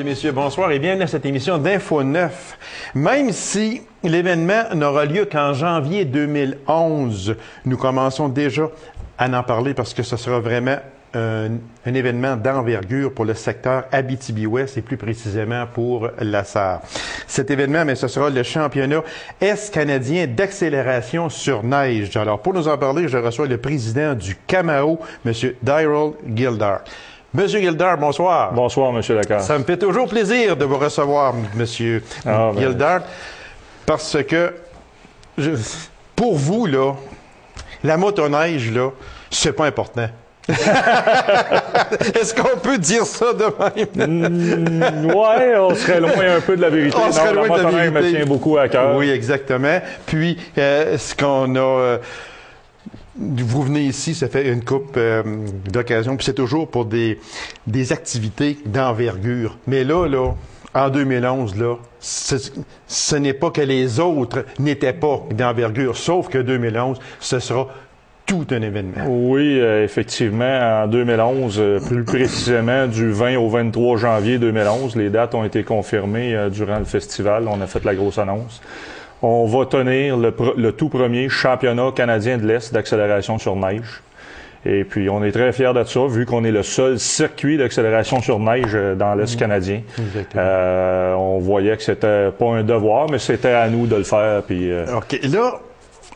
messieurs, bonsoir et bienvenue à cette émission d'Info 9. Même si l'événement n'aura lieu qu'en janvier 2011, nous commençons déjà à en parler parce que ce sera vraiment un événement d'envergure pour le secteur Abitibi-Ouest et plus précisément pour la SAR. Cet événement, mais ce sera le championnat Est-Canadien d'accélération sur neige. Alors, pour nous en parler, je reçois le président du CAMAO, M. Daryl Gildart. Monsieur Gildart, bonsoir. Bonsoir, Monsieur Lacasse. Ça me fait toujours plaisir de vous recevoir, Monsieur Gildart, parce que pour vous, là, la motoneige, là, c'est pas important. Est-ce qu'on peut dire ça de même? Ouais, on serait loin un peu de la vérité. On serait loin de la vérité. Me tient beaucoup à cœur. Oui, exactement. Puis, ce qu'on a... vous venez ici, ça fait une couple d'occasions, puis c'est toujours pour des activités d'envergure. Mais là, en 2011, là, ce n'est pas que les autres n'étaient pas d'envergure, sauf que 2011, ce sera tout un événement. Oui, effectivement, en 2011, plus précisément du 20 au 23 janvier 2011, les dates ont été confirmées durant le festival. On a fait la grosse annonce. On va tenir le tout premier championnat canadien de l'Est d'accélération sur neige. Et puis, on est très fiers de ça, vu qu'on est le seul circuit d'accélération sur neige dans l'Est canadien. On voyait que c'était pas un devoir, mais c'était à nous de le faire. Puis, OK. Là,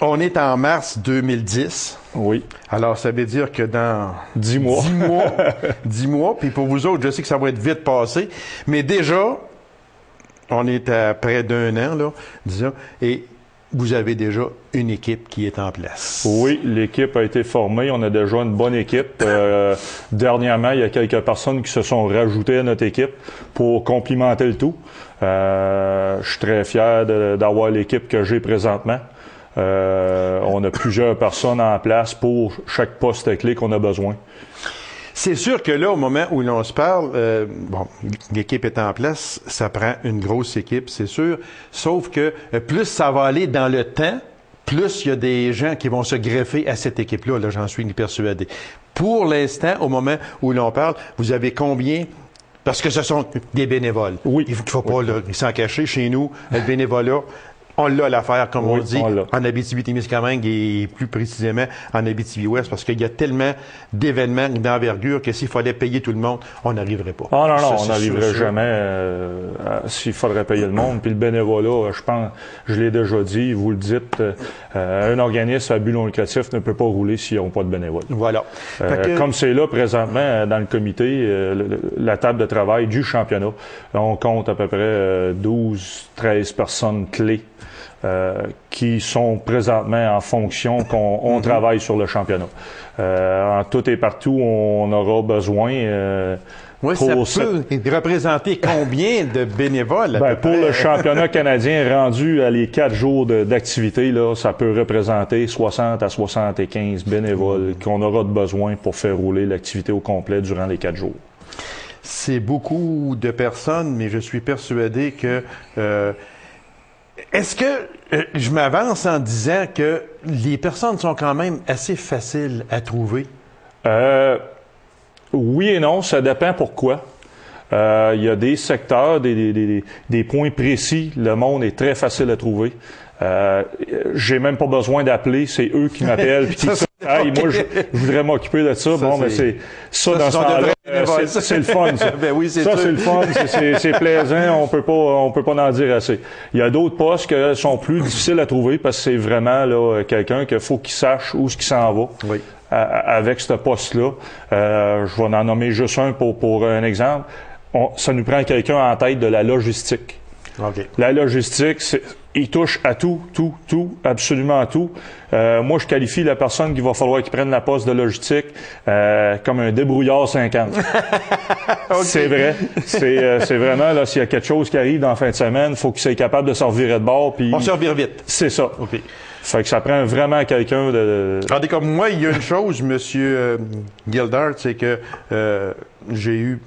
on est en mars 2010. Oui. Alors, ça veut dire que dans 10 mois. 10 mois. Puis pour vous autres, je sais que ça va être vite passé. Mais déjà, on est à près d'un an, là, disons, et vous avez déjà une équipe qui est en place. Oui, l'équipe a été formée. On a déjà une bonne équipe. Dernièrement, il y a quelques personnes qui se sont rajoutées à notre équipe pour complimenter le tout. Je suis très fier d'avoir l'équipe que j'ai présentement. On a plusieurs personnes en place pour chaque poste clé qu'on a besoin. C'est sûr que là, au moment où l'on se parle, l'équipe est en place, ça prend une grosse équipe, c'est sûr. Sauf que plus ça va aller dans le temps, plus il y a des gens qui vont se greffer à cette équipe-là. Là, j'en suis persuadé. Pour l'instant, au moment où l'on parle, vous avez combien? Parce que ce sont des bénévoles. Oui. Il faut pas s'en cacher. Chez nous, le bénévolat, on l'a l'affaire, comme on dit, en Abitibi-Témiscamingue et plus précisément en Abitibi-Ouest, parce qu'il y a tellement d'événements d'envergure que s'il fallait payer tout le monde, on n'arriverait pas. Ah non, on n'arriverait jamais s'il faudrait payer le monde. Puis le bénévolat, je pense, je l'ai déjà dit, vous le dites, un organisme à but non lucratif ne peut pas rouler s'ils n'ont pas de bénévoles. Voilà. Comme c'est là présentement dans le comité, la table de travail du championnat, on compte à peu près 12-13 personnes clés. Qui sont présentement en fonction qu'on travaille sur le championnat. En tout et partout, on aura besoin... oui, ça peut représenter combien de bénévoles? Pour le championnat canadien rendu à les 4 jours d'activité, là, ça peut représenter 60 à 75 bénévoles qu'on aura de besoin pour faire rouler l'activité au complet durant les 4 jours. C'est beaucoup de personnes, mais je suis persuadé que... Est-ce que je m'avance en disant que les personnes sont quand même assez faciles à trouver? Oui et non, ça dépend pourquoi. Il y a des secteurs, des points précis, le monde est très facile à trouver. J'ai même pas besoin d'appeler, c'est eux qui m'appellent puis qui disent hey, moi je voudrais m'occuper de ça. Bon, mais c'est ça dans ce temps-là, c'est le fun. Ça, ben oui, c'est le fun, c'est plaisant, on peut pas en dire assez. Il y a d'autres postes qui sont plus difficiles à trouver parce que c'est vraiment là quelqu'un qu'il faut qu'il sache où ce qu'il s'en va. Oui. Avec ce poste-là, je vais en nommer juste un pour un exemple. Ça nous prend quelqu'un en tête de la logistique. Okay. La logistique, il touche à tout, absolument tout. Moi, je qualifie la personne qu'il va falloir qu'il prenne la poste de logistique comme un débrouillard 50. Okay. C'est vrai. C'est vraiment, là, s'il y a quelque chose qui arrive dans la fin de semaine, il faut qu'il soit capable de se revirer de bord. Puis, on se revire vite. C'est ça. Okay. Fait que ça prend vraiment quelqu'un de... Regardez, comme moi, il y a une chose, Monsieur Gildart, c'est que j'ai eu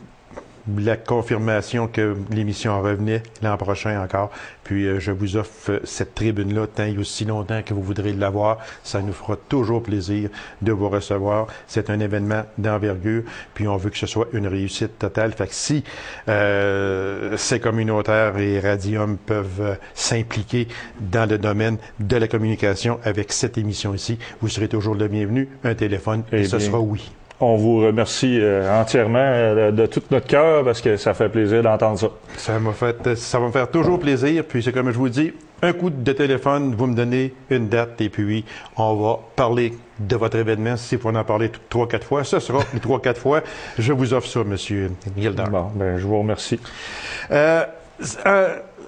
la confirmation que l'émission revenait l'an prochain encore. Puis je vous offre cette tribune-là tant et aussi longtemps que vous voudrez l'avoir. Ça nous fera toujours plaisir de vous recevoir. C'est un événement d'envergure, puis on veut que ce soit une réussite totale. Fait que si ces communautaires et Radium peuvent s'impliquer dans le domaine de la communication avec cette émission ici, vous serez toujours le bienvenu. Un téléphone, et ce sera oui. On vous remercie entièrement de tout notre cœur parce que ça fait plaisir d'entendre ça. Ça va me faire toujours plaisir. Puis c'est comme je vous dis, un coup de téléphone, vous me donnez une date et puis on va parler de votre événement. S'il faut en parler 3-4 fois, ce sera les 3-4 fois. Je vous offre ça, M. Gildart. Bon, ben, je vous remercie.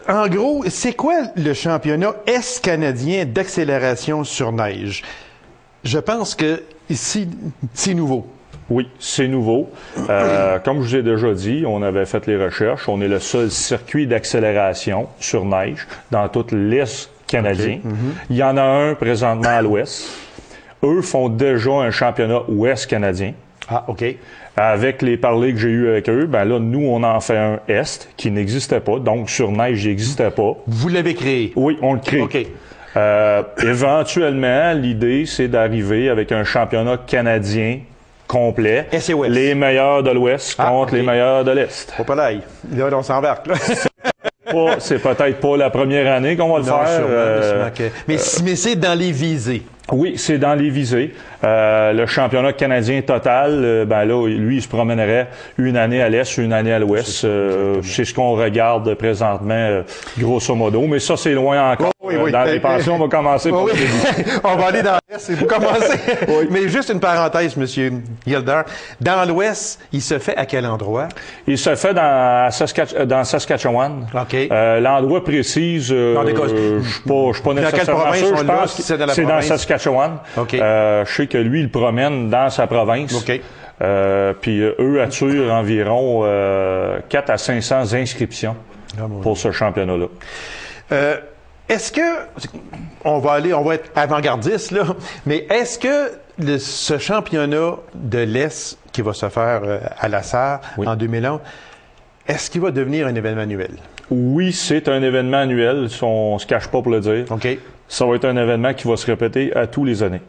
En gros, c'est quoi le championnat Est-canadien d'accélération sur neige? Je pense que ici, c'est nouveau. Oui, c'est nouveau. Comme je vous ai déjà dit, on avait fait les recherches. On est le seul circuit d'accélération sur neige dans tout l'Est canadien. Okay. Il y en a un présentement à l'Ouest. Eux font déjà un championnat Ouest canadien. Ah, OK. Avec les parlers que j'ai eus avec eux, ben là, nous, on en fait un Est qui n'existait pas. Donc, sur neige, il n'existait pas. Vous l'avez créé? Oui, on le crée. OK. Éventuellement, l'idée, c'est d'arriver avec un championnat canadien complet. Est et Ouest. Les meilleurs de l'Ouest contre les meilleurs de l'Est. Faut pas l'ail. Là, on s'embarque, là. C'est peut-être pas la première année qu'on va le faire. Mais c'est dans les visées. Oui, c'est dans les visées. Le championnat canadien total, ben là, lui, il se promènerait une année à l'Est, une année à l'Ouest. C'est ce qu'on regarde présentement, grosso modo. Mais ça, c'est loin encore. Oui. Dans les pensions, on va commencer par on va aller dans l'Est et vous commencez. Mais juste une parenthèse, M. Gildart. Dans l'Ouest, il se fait à quel endroit? Il se fait dans Saskatchewan. OK. L'endroit précise, je suis pas nécessairement sûr. Je pense que c'est dans Saskatchewan. Okay. Je sais que lui, il promène dans sa province. Okay. Puis eux attirent environ 4 à 500 inscriptions pour ce championnat-là. Est-ce que on va être avant-gardiste là, mais est-ce que ce championnat de l'Est qui va se faire à la Sarre en 2011, est-ce qu'il va devenir un événement annuel? Oui, c'est un événement annuel. On se cache pas pour le dire. OK. Ça va être un événement qui va se répéter à tous les années.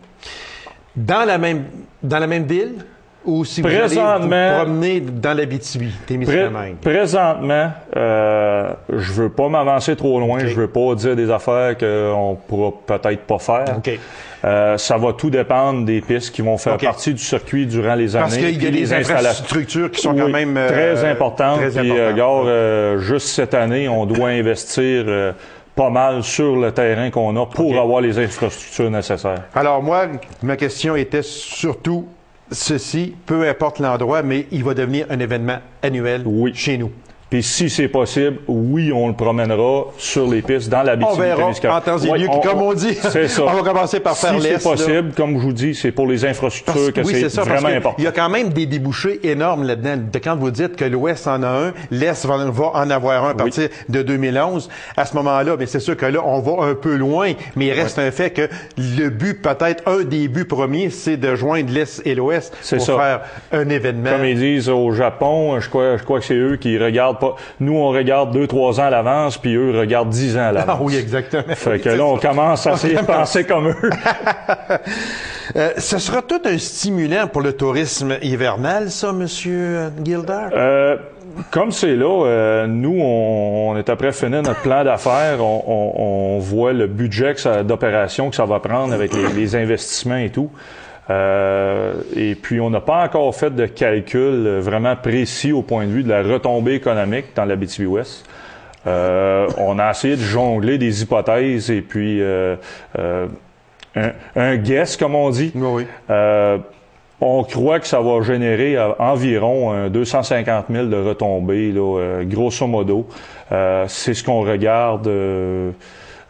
Dans la même ville? Ou si vous allez vous promener dans l'Abitibi-Témiscamingue? Présentement, je veux pas m'avancer trop loin. Okay. Je veux pas dire des affaires qu'on pourra peut-être pas faire. Okay. Ça va tout dépendre des pistes qui vont faire partie du circuit durant les années. Parce qu'il y a des infrastructures qui sont quand même très importantes. Puis, juste cette année, on doit investir pas mal sur le terrain qu'on a pour avoir les infrastructures nécessaires. Alors moi, ma question était surtout ceci, peu importe l'endroit, mais il va devenir un événement annuel chez nous. Puis si c'est possible, oui, on le promènera sur les pistes dans l'Abitibi-Témiscamingue. On verra en temps et lieu, comme on dit. C'est ça. On va commencer par faire l'Est. Si c'est possible, comme je vous dis, c'est pour les infrastructures que c'est vraiment important. Il y a quand même des débouchés énormes là-dedans. Quand vous dites que l'Ouest en a un, l'Est va en avoir un à partir de 2011. À ce moment-là, mais c'est sûr que là, on va un peu loin, mais il reste un fait que le but, peut-être un des buts premiers, c'est de joindre l'Est et l'Ouest pour faire un événement. Comme ils disent au Japon, je crois que c'est eux qui regardent pas. Nous, on regarde 2-3 ans à l'avance, puis eux regardent 10 ans à l'avance. Ah oui, exactement. Fait que là, on commence à essayer de penser comme eux. Ce sera tout un stimulant pour le tourisme hivernal, ça, M. Gildart? Comme c'est là, nous, on est après finir notre plan d'affaires. On voit le budget d'opération que ça va prendre avec les investissements et tout. Et puis, on n'a pas encore fait de calcul vraiment précis au point de vue de la retombée économique dans l'Abitibi-Ouest. On a essayé de jongler des hypothèses et puis un guess, comme on dit. Oui. On croit que ça va générer environ 250 000 de retombées, là, grosso modo. C'est ce qu'on regarde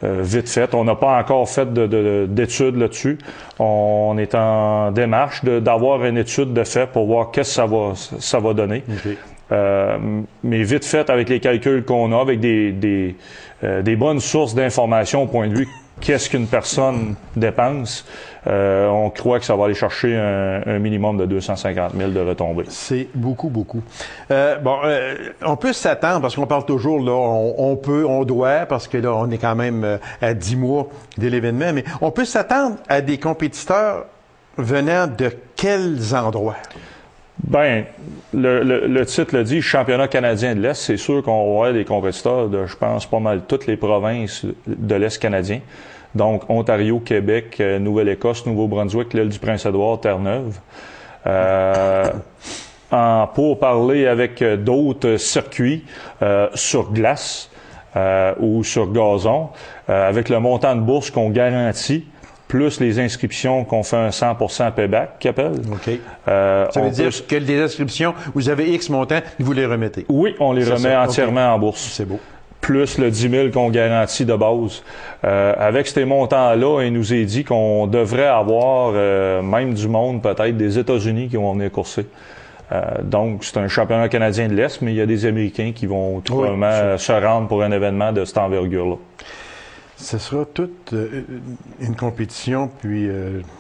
vite fait. On n'a pas encore fait d'études là-dessus. On est en démarche d'avoir une étude de fait pour voir qu'est-ce que ça va donner. Okay. Mais vite fait, avec les calculs qu'on a, avec des bonnes sources d'informations au point de vue qu'est-ce qu'une personne dépense, on croit que ça va aller chercher un minimum de 250 000 de retombées. C'est beaucoup, beaucoup. On peut s'attendre, parce qu'on parle toujours, là, on doit, parce que là, on est quand même à 10 mois de l'événement, mais on peut s'attendre à des compétiteurs venant de quels endroits? Ben, le titre le dit, championnat canadien de l'Est. C'est sûr qu'on va avoir des compétiteurs de, je pense, pas mal toutes les provinces de l'Est canadien. Donc, Ontario, Québec, Nouvelle-Écosse, Nouveau-Brunswick, l'île du Prince-Édouard, Terre-Neuve. Pour parler avec d'autres circuits sur glace ou sur gazon, avec le montant de bourse qu'on garantit, plus les inscriptions qu'on fait un 100% payback, qui appelle. OK. Ça veut dire que les inscriptions, vous avez X montant, vous les remettez? Oui, on les remet entièrement en bourse. C'est beau. Plus le 10 000 qu'on garantit de base. Avec ces montants-là, il nous est dit qu'on devrait avoir même du monde, peut-être des États-Unis qui vont venir courser. Donc, c'est un championnat canadien de l'Est, mais il y a des Américains qui vont tout probablement se rendre pour un événement de cette envergure-là. Ce sera toute une compétition, puis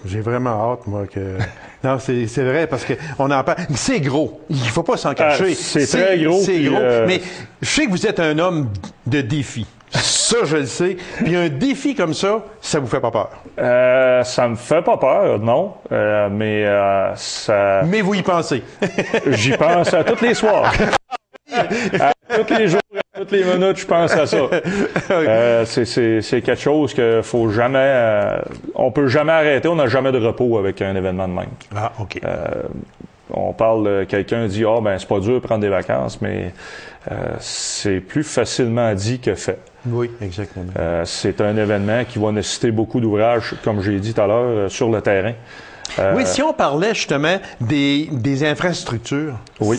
j'ai vraiment hâte, moi, que... Non, c'est vrai, parce que on en parle. C'est gros. Il faut pas s'en cacher. C'est très gros. C'est gros. Mais je sais que vous êtes un homme de défi. Ça, je le sais. Puis un défi comme ça vous fait pas peur? Ça me fait pas peur, non. Mais ça... Mais vous y pensez? J'y pense à tous les soirs. À tous les jours, à toutes les minutes, je pense à ça. C'est quelque chose que faut jamais... on peut jamais arrêter. On n'a jamais de repos avec un événement de même. Ah, OK. On parle, quelqu'un dit, c'est pas dur de prendre des vacances, mais c'est plus facilement dit que fait. Oui, exactement. C'est un événement qui va nécessiter beaucoup d'ouvrages, comme j'ai dit tout à l'heure, sur le terrain. Oui, si on parlait justement des infrastructures, oui.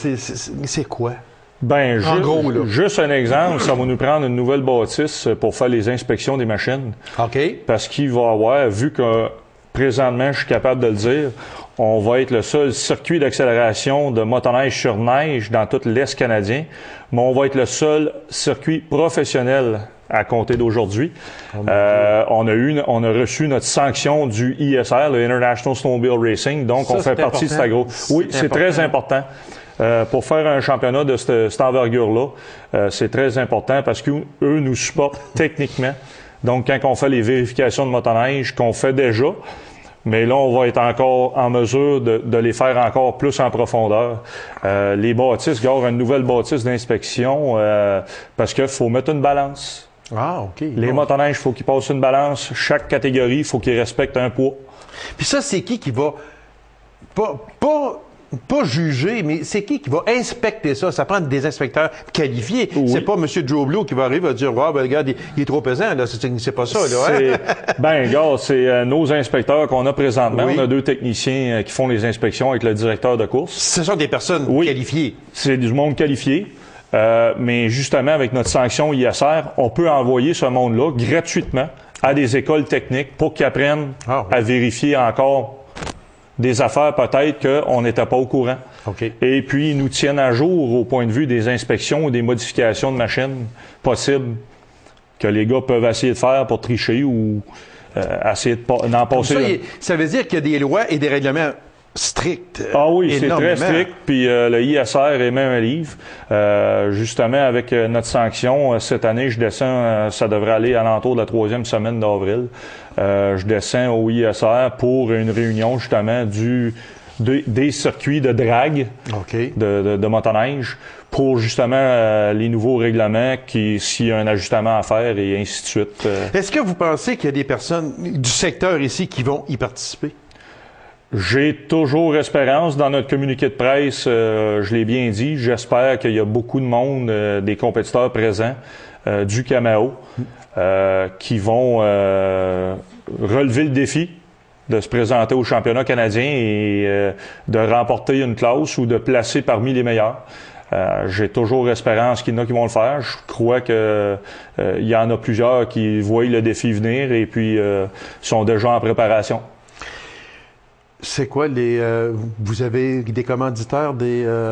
C'est quoi? Ben, en gros, là. Juste un exemple, ça va nous prendre une nouvelle bâtisse pour faire les inspections des machines. OK. Parce qu'il va y avoir, vu que présentement, je suis capable de le dire, on va être le seul circuit d'accélération de motoneige sur neige dans tout l'Est canadien, mais on va être le seul circuit professionnel à compter d'aujourd'hui. On a reçu notre sanction du ISR, le International Snowmobile Racing, donc ça, on fait partie de cette grosse. Oui, c'est très important. Pour faire un championnat de cette envergure-là, c'est très important parce qu'eux nous supportent techniquement. Donc, quand on fait les vérifications de motoneige, qu'on fait déjà, mais là, on va être encore en mesure de les faire encore plus en profondeur. Les bâtisses, une nouvelle bâtisse d'inspection, parce qu'il faut mettre une balance. Ah, OK. Les motoneiges, il faut qu'ils passent une balance. Chaque catégorie, il faut qu'ils respectent un poids. Puis ça, c'est qui va... Pas juger, mais c'est qui va inspecter ça? Ça prend des inspecteurs qualifiés. Oui. C'est pas M. Joe Blow qui va arriver et va dire, regarde, il est trop pesant, là. C'est pas ça, là. Hein? C'est nos inspecteurs qu'on a présentement. Oui. On a 2 techniciens qui font les inspections avec le directeur de course. Ce sont des personnes qualifiées. C'est du monde qualifié. Mais justement, avec notre sanction ISR, on peut envoyer ce monde-là gratuitement à des écoles techniques pour qu'ils apprennent à vérifier encore des affaires peut-être qu'on n'était pas au courant. Okay. Et puis, ils nous tiennent à jour au point de vue des inspections ou des modifications de machines possibles que les gars peuvent essayer de faire pour tricher ou essayer d'en passer. Ça veut dire qu'il y a des lois et des règlements stricts. Ah oui, c'est très strict. Puis le ISR émet un livre. Justement, avec notre sanction, cette année, je descends, ça devrait aller à l'entour de la 3e semaine d'avril. Je descends au ISR pour une réunion justement des circuits de drague de motoneige pour justement les nouveaux règlements s'il y a un ajustement à faire et ainsi de suite. Est-ce que vous pensez qu'il y a des personnes du secteur ici qui vont y participer? J'ai toujours espérance. Dans notre communiqué de presse, je l'ai bien dit, j'espère qu'il y a beaucoup de monde, des compétiteurs présents du Camao, qui vont relever le défi de se présenter au championnat canadien et de remporter une classe ou de placer parmi les meilleurs. J'ai toujours espérance qu'il y en a qui vont le faire. Je crois que il y en a plusieurs qui voient le défi venir et puis sont déjà en préparation. C'est quoi vous avez des commanditaires,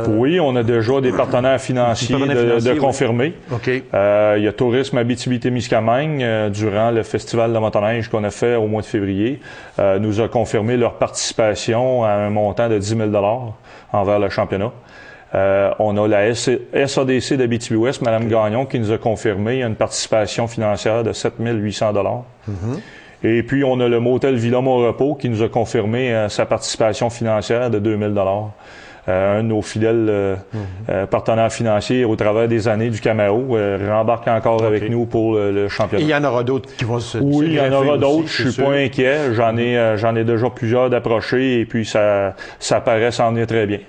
Oui, on a déjà des partenaires financiers de confirmer. Oui. OK. Il y a Tourisme Abitibi-Témiscamingue, durant le festival de motoneige qu'on a fait au mois de février, nous a confirmé leur participation à un montant de 10 000 $ envers le championnat. On a la SADC d'Abitibi-Ouest, Mme Gagnon, qui nous a confirmé une participation financière de 7 800 $. Mm-hmm. Et puis, on a le Motel Villa Mon-Repos qui nous a confirmé sa participation financière de 2 000 $. Un de nos fidèles partenaires financiers au travers des années du Camao rembarque encore avec nous pour le championnat. Et il y en aura d'autres qui vont se Oui, il y en aura d'autres. Je suis pas inquiet. J'en ai déjà plusieurs d'approchés et puis ça paraît s'en venir très bien.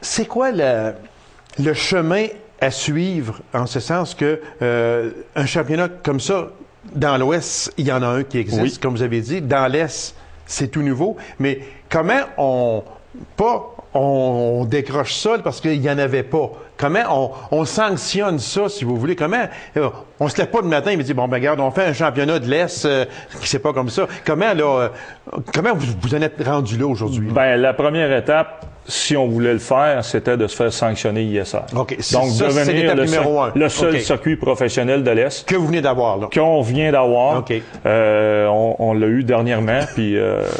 C'est quoi le chemin à suivre en ce sens que un championnat comme ça, dans l'Ouest, il y en a un qui existe, comme vous avez dit. Dans l'Est, c'est tout nouveau. Mais comment on décroche ça parce qu'il n'y en avait pas? Comment on sanctionne ça, si vous voulez? Comment on se lève pas le matin et dit, bon, ben regarde, on fait un championnat de l'Est qui c'est pas comme ça. Comment vous en êtes rendu là aujourd'hui? Ben, la première étape, si on voulait le faire, c'était de se faire sanctionner ISR. OK. Donc, ça, devenir le seul OK. circuit professionnel de l'Est. Que vous venez d'avoir, là. Qu'on vient d'avoir. OK. On l'a eu dernièrement, puis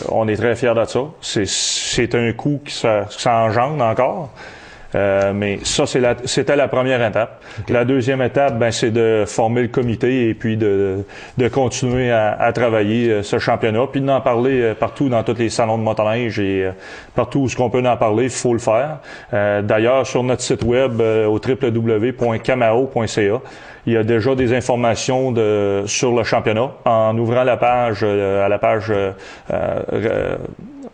on est très fiers de ça. C'est un coût que ça engendre encore. Mais ça, c'était la première étape. Okay. La deuxième étape, ben, c'est de former le comité et puis de continuer à travailler ce championnat, puis d'en parler partout dans tous les salons de motoneige et partout où on peut en parler, il faut le faire. D'ailleurs, sur notre site web au www.camao.ca, il y a déjà des informations sur le championnat. En ouvrant la page,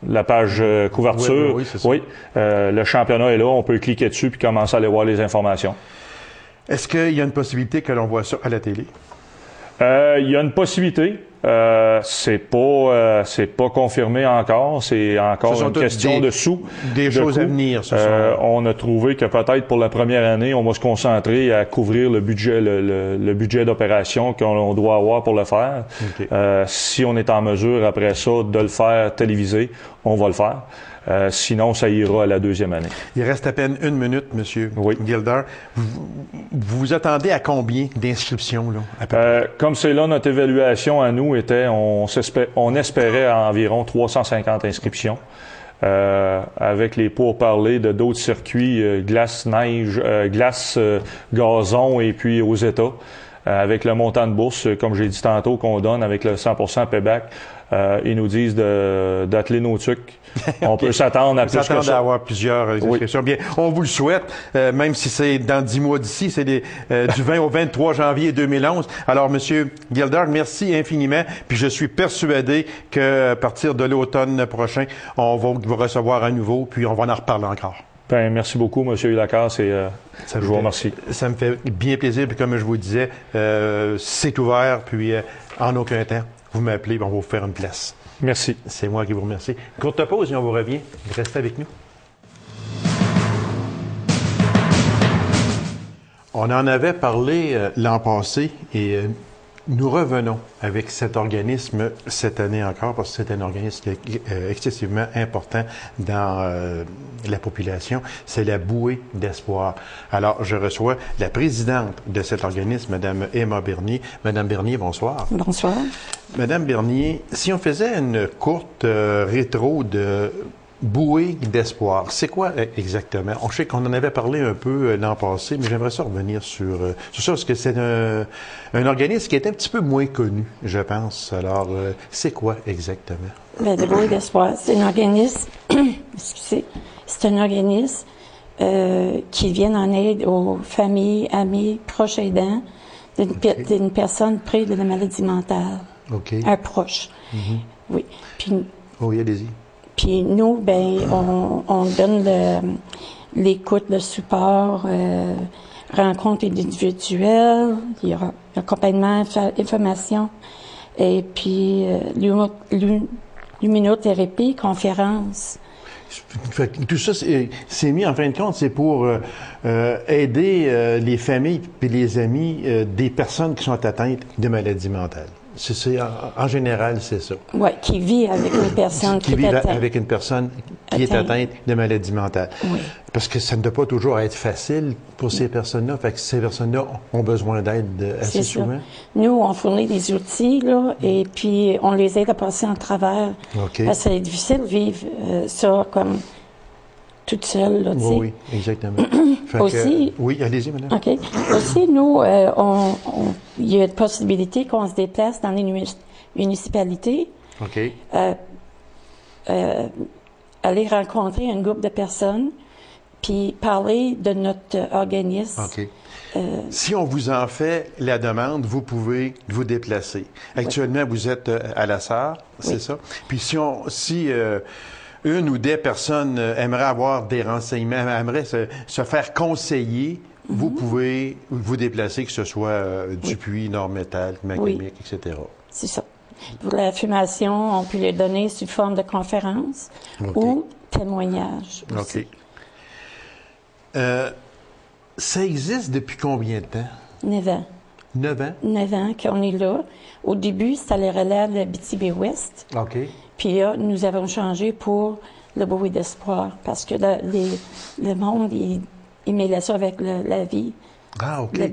la page couverture, oui, le championnat est là, on peut cliquer dessus puis commencer à aller voir les informations. Est-ce qu'il y a une possibilité que l'on voit ça à la télé? Il y a une possibilité. C'est pas confirmé encore. C'est encore une question de sous. Des choses à venir, ce soir. On a trouvé que peut-être pour la première année, on va se concentrer à couvrir le budget, le budget d'opération qu'on doit avoir pour le faire. Okay. Si on est en mesure après ça de le faire télévisé, on va le faire. Sinon, ça ira à la deuxième année. Il reste à peine une minute, M. Gilder. Vous attendez à combien d'inscriptions, là, à peu près? Comme c'est là, notre évaluation à nous était, on espérait à environ 350 inscriptions. Avec les pourparlers de d'autres circuits, glace, neige, gazon et puis aux États. Avec le montant de bourse, comme j'ai dit tantôt, qu'on donne avec le 100% payback, ils nous disent d'atteler nos trucs. On peut s'attendre à plus que ça. S'attendre à avoir plusieurs inscriptions. Bien, on vous le souhaite, même si c'est dans 10 mois d'ici, c'est du 20 au 23 janvier 2011. Alors, Monsieur Gilder, merci infiniment. Puis je suis persuadé qu'à partir de l'automne prochain, on va vous recevoir à nouveau, puis on va en reparler encore. Ben, merci beaucoup, M. Lacasse, et je vous remercie. Ça me fait bien plaisir, puis comme je vous disais, c'est ouvert, puis en aucun temps, vous m'appelez, on va vous faire une place. Merci. C'est moi qui vous remercie. Courte pause et on vous revient. Restez avec nous. On en avait parlé l'an passé et nous revenons avec cet organisme cette année encore parce que c'est un organisme qui est excessivement important dans la population. C'est la bouée d'espoir. Alors, je reçois la présidente de cet organisme, Mme Emma Bernier. Madame Bernier, bonsoir. Bonsoir. Madame Bernier, si on faisait une courte rétro de bouée d'espoir, c'est quoi exactement? On sait qu'on en avait parlé un peu l'an passé, mais j'aimerais ça revenir sur ça, parce que c'est un organisme qui est un petit peu moins connu, je pense. Alors, c'est quoi exactement? Bien, la bouée d'espoir, c'est un organisme, excusez, c'est un organisme qui vient en aide aux familles, amis, proches aidants d'une personne près de la maladie mentale. OK. Un proche. Mm-hmm. Oui. Puis, oui, allez-y. Puis nous, ben, on donne l'écoute, le support, rencontres individuelles, il y aura accompagnement, information, et puis luminothérapie, conférence. Tout ça, c'est mis en fin de compte, c'est pour aider les familles et les amis des personnes qui sont atteintes de maladies mentales. En général, c'est ça. Oui, qui vit avec une personne qui vit est atteinte. avec une personne qui est atteinte de maladie mentale. Oui. Parce que ça ne doit pas toujours être facile pour ces personnes-là. Fait que ces personnes-là ont besoin d'aide assez souvent. Ça. Nous, on fournit des outils, là, et puis on les aide à passer en travers. OK. Parce que c'est difficile de vivre ça comme toute seule, là, tu sais. Oui, exactement. Fait Aussi, oui, allez-y, madame. OK. Aussi, nous, il y a une possibilité qu'on se déplace dans les municipalités, OK. aller rencontrer un groupe de personnes, puis parler de notre organisme. OK. Si on vous en fait la demande, vous pouvez vous déplacer. Actuellement, vous êtes à la SAR, c'est ça? Puis si une ou des personnes aimeraient avoir des renseignements, aimeraient se faire conseiller, vous pouvez vous déplacer, que ce soit Dupuis, Nord-Métal, Macamic, etc. C'est ça. Pour la fumation, on peut les donner sous forme de conférence ou témoignage aussi. OK. Ça existe depuis combien de temps? 9 ans. 9 ans? 9 ans qu'on est là. Au début, c'était le relais de Abitibi-Ouest. OK. Puis là, nous avons changé pour le Bouée d'espoir parce que le monde, il mêlait ça avec la vie. Ah, OK. Le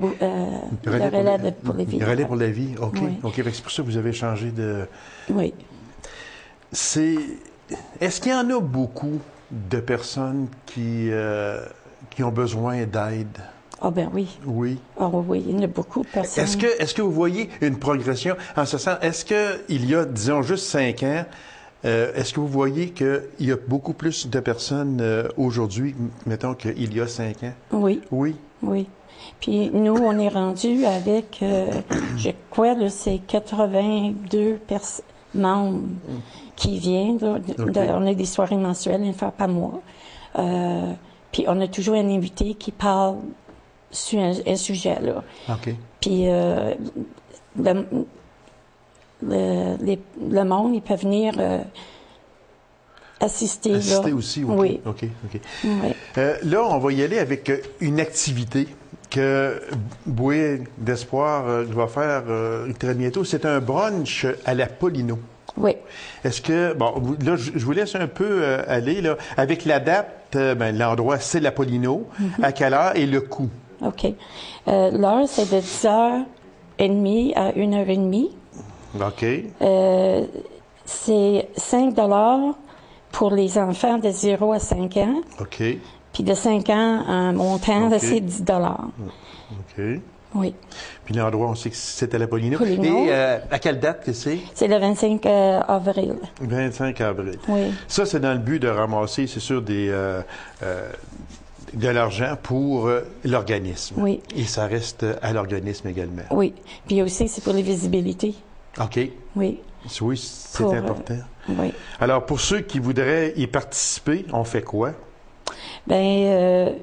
relais pour la vie. Le relais pour la vie, OK. Oui. OK, c'est pour ça que vous avez changé de... Oui. Est-ce qu'il y en a beaucoup de personnes qui ont besoin d'aide? Ah ben oui. Oui. Ah oui, il y en a beaucoup de personnes. Est-ce que vous voyez une progression en ce sens? Est-ce qu'il y a, disons, juste 5 ans, est-ce que vous voyez qu'il y a beaucoup plus de personnes aujourd'hui, mettons, qu'il y a 5 ans? Oui. Oui. Oui. Puis nous, on est rendu avec, je crois, là, c'est 82 membres qui viennent. Là, on a des soirées mensuelles, une fois par mois. Puis on a toujours un invité qui parle sur un sujet, là. OK. Puis le monde, il peut venir assister. Assister là. aussi, OK. Oui. OK. Oui. Là, on va y aller avec une activité que Bouée d'espoir va faire très bientôt. C'est un brunch à la Polino. Oui. Est-ce que, bon, là, je vous laisse un peu aller, là. Avec la date, l'endroit, c'est la Polino. À quelle heure et le coût? OK. L'heure, c'est de 10h30 à 1h30. OK. C'est 5 pour les enfants de 0 à 5 ans. OK. Puis de 5 ans en montant, OK. c'est 10 OK. Oui. Puis l'endroit, on sait que c'est à la Polino. Polino. Et à quelle date que c'est? C'est le 25 avril. 25 avril. Oui. Ça, c'est dans le but de ramasser, c'est sûr, de l'argent pour l'organisme. Oui. Et ça reste à l'organisme également. Oui. Puis aussi, c'est pour les visibilités. OK. Oui. Oui, c'est Pour, important. Oui. Alors, pour ceux qui voudraient y participer, on fait quoi? Bien,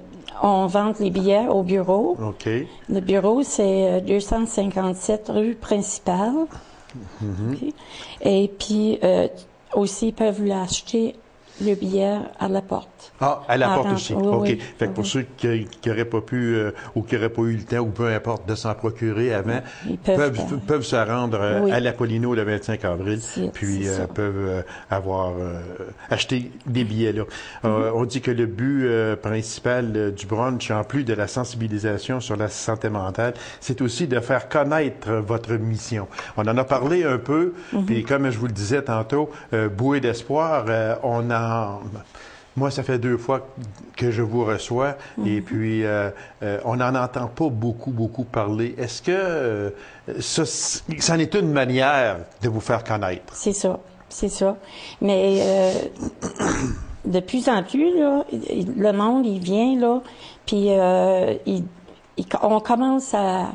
on vend les billets au bureau. OK. Le bureau, c'est 257 rue principale. OK. Et puis, aussi, ils peuvent l'acheter, le billet, à la porte. Ah, à la porte rentre. aussi. Oui, OK. oui. Fait que pour ceux qui n'auraient pas pu ou qui n'auraient pas eu le temps ou peu importe de s'en procurer avant, Ils peuvent se rendre oui. à la Polino le 25 avril, puis c'est ça. peuvent avoir acheté des billets là. On dit que le but principal du brunch, en plus de la sensibilisation sur la santé mentale, c'est aussi de faire connaître votre mission. On en a parlé un peu, puis comme je vous le disais tantôt, Bouée d'espoir, moi, ça fait 2 fois que je vous reçois et puis on n'en entend pas beaucoup parler. Est-ce que ça en est une manière de vous faire connaître? C'est ça. Mais de plus en plus, là, le monde, il vient, là, puis on commence à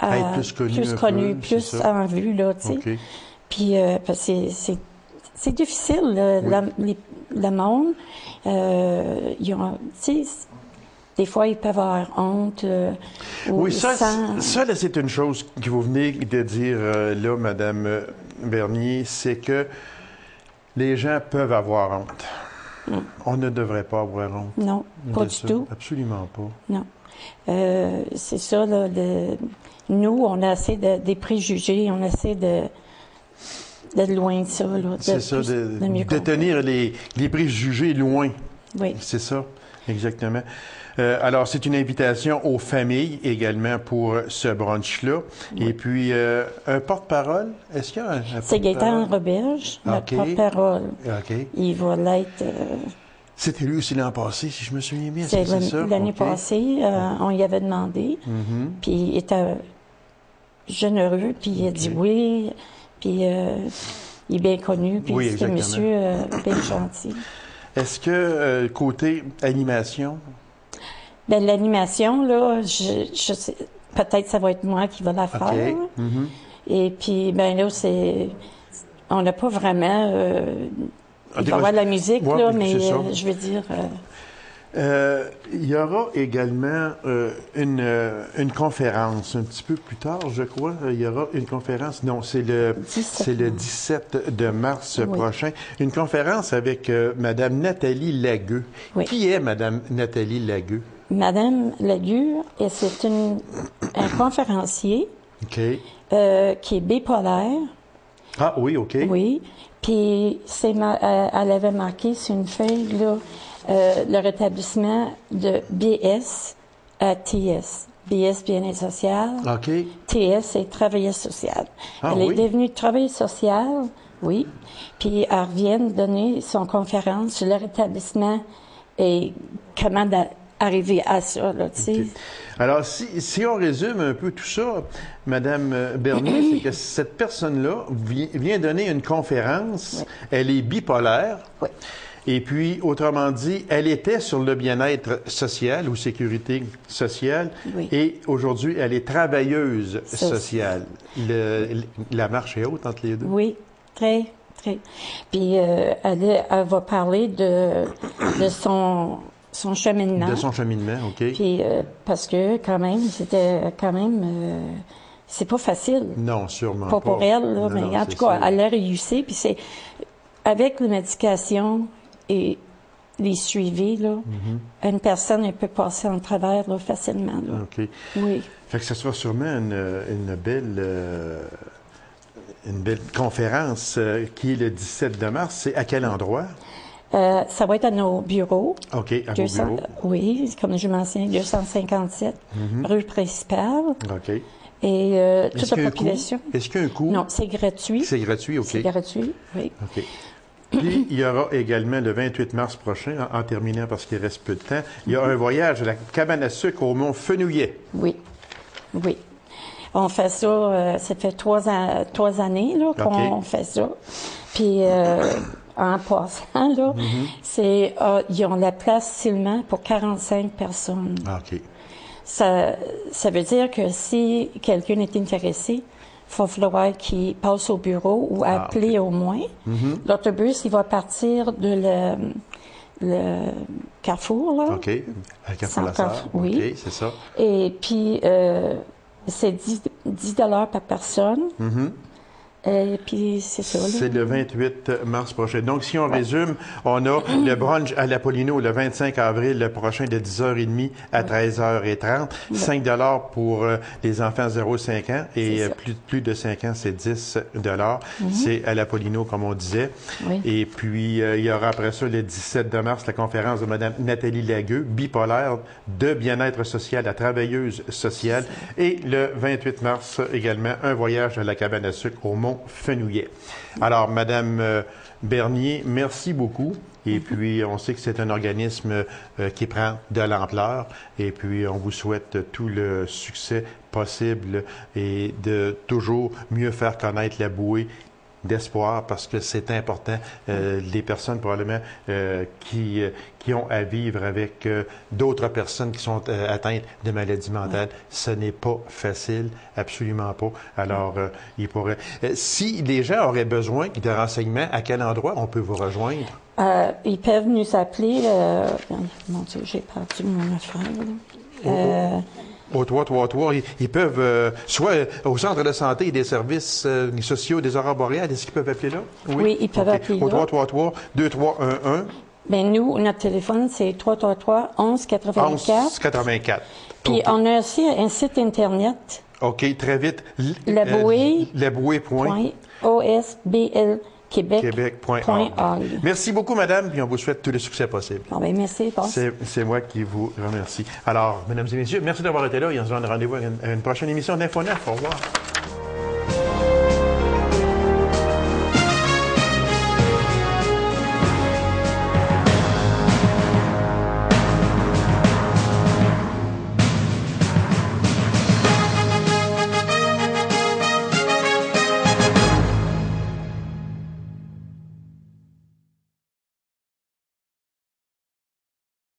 être plus connu, plus en vue, là, tu sais. OK. Puis, parce que c'est difficile, le monde. Ils ont, tu sais, des fois, ils peuvent avoir honte. Oui, ça, là, c'est une chose que vous venez de dire, là, Madame Bernier, c'est que les gens peuvent avoir honte. On ne devrait pas avoir honte. Non, pas du tout. Absolument pas. Non. C'est ça, là, nous, on a assez des préjugés, on essaie d'être loin de ça. C'est ça, de tenir les préjugés loin. Oui. C'est ça, exactement. Alors, c'est une invitation aux familles également pour ce brunch-là. Oui. Et puis, un porte-parole, est-ce qu'il y a un porte-parole? C'est Gaëtan Roberge, notre porte-parole. OK. Il va l'être... C'était lui aussi l'an passé, si je me souviens bien. C'est ça? L'année passée, on y avait demandé, puis il était généreux, puis il a dit oui, puis il est bien connu, puis c'est un monsieur bien gentil. Est-ce que côté animation? Bien, l'animation, là, je sais, peut-être ça va être moi qui va la faire. Et puis, ben là, on n'a pas vraiment... il va y avoir de la musique, là, mais je veux dire... il y aura également une conférence un petit peu plus tard, je crois. Il y aura une conférence. Non, c'est le 17 de mars prochain. Une conférence avec Mme Nathalie Lagueux. Oui. Qui est Mme Nathalie Lagueux? Madame Lagueux, c'est un conférencier qui est bipolaire. Ah oui, OK. Oui. Puis elle avait marqué sur une feuille là, le rétablissement de BS à TS. BS, bien-être social. OK. TS, c'est travailleuse sociale. Ah, elle est devenue travailleuse sociale, oui. Puis elle revient donner son conférence sur le rétablissement et comment arriver à ça, là, tu sais. Okay. Alors, si on résume un peu tout ça, Madame Bernier, c'est que cette personne-là vient donner une conférence. Oui. Elle est bipolaire. Oui. Et puis, autrement dit, elle était sur le bien-être social ou sécurité sociale. Oui. Et aujourd'hui, elle est travailleuse sociale. La marche est haute entre les deux. Oui, très, très. Puis, elle va parler de son cheminement. De son cheminement, OK. Puis, parce que, quand même, c'est pas facile. Non, sûrement pas. Pas pour elle, là, mais en tout cas, elle a réussi. Puis c'est, avec la médication et les suivis, là, une personne, elle peut passer en travers, là, facilement, là. OK. Oui. Fait que ça sera sûrement une belle conférence qui est le 17 de mars. C'est à quel endroit? Ça va être à nos bureaux. OK, à nos bureaux. Oui, comme je mentionne, 257 rue principale. OK. Et toute la population. Est-ce qu'il y a un coût? Non, c'est gratuit. C'est gratuit, OK. C'est gratuit, oui. OK. Puis, il y aura également le 28 mars prochain, en terminant parce qu'il reste peu de temps, il y a un voyage à la cabane à sucre au Mont Fenouillet. Oui, oui. On fait ça, ça fait 3 années là, qu'on fait ça. Puis, en passant, là, ils ont la place seulement pour 45 personnes. OK. Ça veut dire que si quelqu'un est intéressé, il va falloir qu'il passe au bureau ou appeler au moins. L'autobus, il va partir de le Carrefour, là. OK. À Carrefour-La-Sarre. Oui. OK, c'est ça. Et puis, c'est 10 $ par personne. Et puis, c'est ça. C'est le 28 mars prochain. Donc, si on résume, on a le brunch à l'Apollino le 25 avril le prochain de 10h30 à 13h30. 5 $ pour les enfants 0-5 ans et plus de 5 ans, c'est 10 $. C'est à l'Apollino, comme on disait. Oui. Et puis, il y aura après ça, le 17 de mars, la conférence de Mme Nathalie Lagueux, bipolaire de bien-être social, la travailleuse sociale. Et le 28 mars également, un voyage à la cabane à sucre au Mont Fenouillet. Alors, Madame Bernier, merci beaucoup. Et puis, on sait que c'est un organisme qui prend de l'ampleur. Et puis, on vous souhaite tout le succès possible et de toujours mieux faire connaître la bouée d'espoir parce que c'est important. Les personnes probablement qui ont à vivre avec d'autres personnes qui sont atteintes de maladies mentales, ce n'est pas facile, absolument pas. Alors, il pourrait... si les gens auraient besoin de renseignements, à quel endroit on peut vous rejoindre? Ils peuvent nous appeler... mon Dieu, j'ai perdu mon affaire. Au 333, ils peuvent, soit au centre de santé et des services sociaux des aurores boréales, est-ce qu'ils peuvent appeler là? Oui, ils peuvent appeler au là. Au 333-2311. Bien, nous, notre téléphone, c'est 333-1184. 1184. Puis, on a aussi un site Internet. OK, très vite. Laboué. Laboué. OSBL Québec.org. Québec.org. Merci beaucoup, madame, puis on vous souhaite tous les succès possibles. Bon, ben, merci, Paul. C'est moi qui vous remercie. Alors, mesdames et messieurs, merci d'avoir été là et on se donne rendez-vous à une prochaine émission d'Info 9. Au revoir.